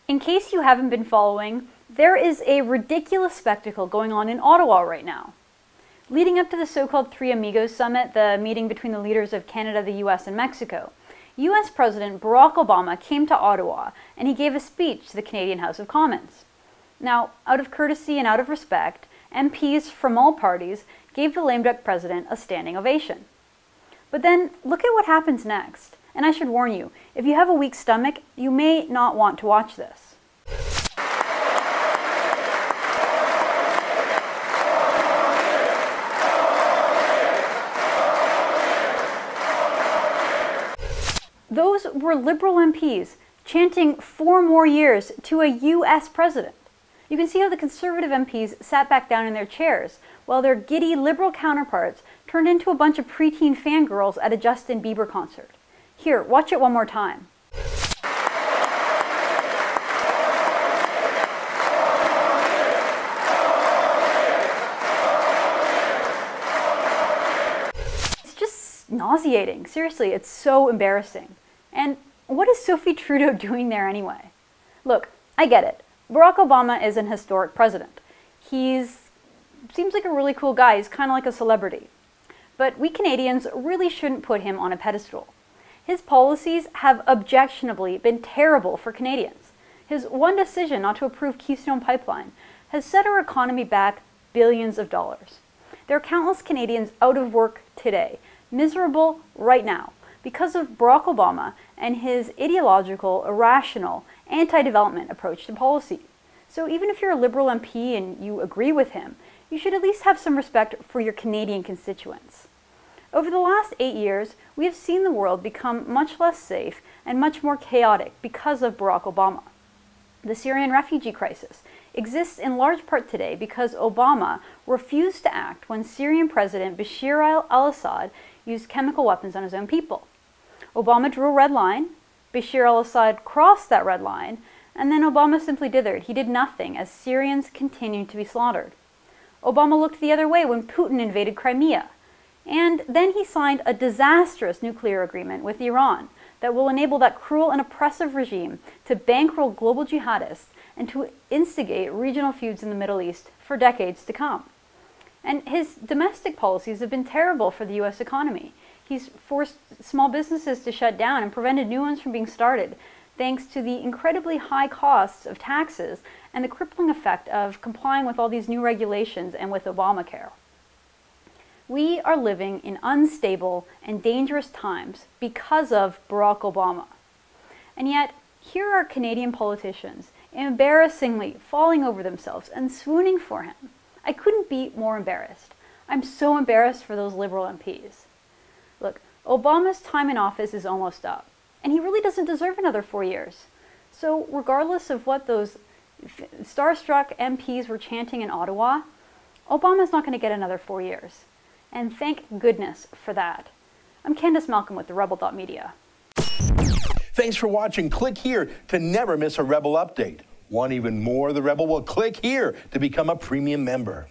In case you haven't been following, there is a ridiculous spectacle going on in Ottawa right now. Leading up to the so-called Three Amigos Summit, the meeting between the leaders of Canada, the US, and Mexico, US President Barack Obama came to Ottawa and he gave a speech to the Canadian House of Commons. Now, out of courtesy and out of respect, MPs from all parties gave the lame duck president a standing ovation. But then, look at what happens next. And I should warn you, if you have a weak stomach, you may not want to watch this. Those were Liberal MPs chanting 4 more years to a US president. You can see how the Conservative MPs sat back down in their chairs, while their giddy Liberal counterparts turned into a bunch of preteen fangirls at a Justin Bieber concert. Here, watch it one more time. It's just nauseating. Seriously, it's so embarrassing. And what is Sophie Trudeau doing there anyway? Look, I get it. Barack Obama is an historic president. Seems like a really cool guy. He's kind of like a celebrity. But we Canadians really shouldn't put him on a pedestal. His policies have objectionably been terrible for Canadians. His one decision not to approve Keystone Pipeline has set our economy back billions of dollars. There are countless Canadians out of work today, miserable right now, because of Barack Obama and his ideological, irrational, anti-development approach to policy. So even if you're a Liberal MP and you agree with him, you should at least have some respect for your Canadian constituents. Over the last 8 years, we have seen the world become much less safe and much more chaotic because of Barack Obama. The Syrian refugee crisis exists in large part today because Obama refused to act when Syrian President Bashar al-Assad used chemical weapons on his own people. Obama drew a red line, Bashar al-Assad crossed that red line, and then Obama simply dithered. He did nothing as Syrians continued to be slaughtered. Obama looked the other way when Putin invaded Crimea. And then he signed a disastrous nuclear agreement with Iran that will enable that cruel and oppressive regime to bankroll global jihadists and to instigate regional feuds in the Middle East for decades to come. And his domestic policies have been terrible for the US economy. He's forced small businesses to shut down and prevented new ones from being started, thanks to the incredibly high costs of taxes and the crippling effect of complying with all these new regulations and with Obamacare. We are living in unstable and dangerous times because of Barack Obama. And yet, here are Canadian politicians embarrassingly falling over themselves and swooning for him. I couldn't be more embarrassed. I'm so embarrassed for those Liberal MPs. Look, Obama's time in office is almost up, and he really doesn't deserve another 4 years. So regardless of what those starstruck MPs were chanting in Ottawa, Obama's not going to get another 4 years. And thank goodness for that. I'm Candace Malcolm with TheRebel.media. Thanks for watching. Click here to never miss a Rebel update. Want even more of The Rebel? Well, click here to become a premium member.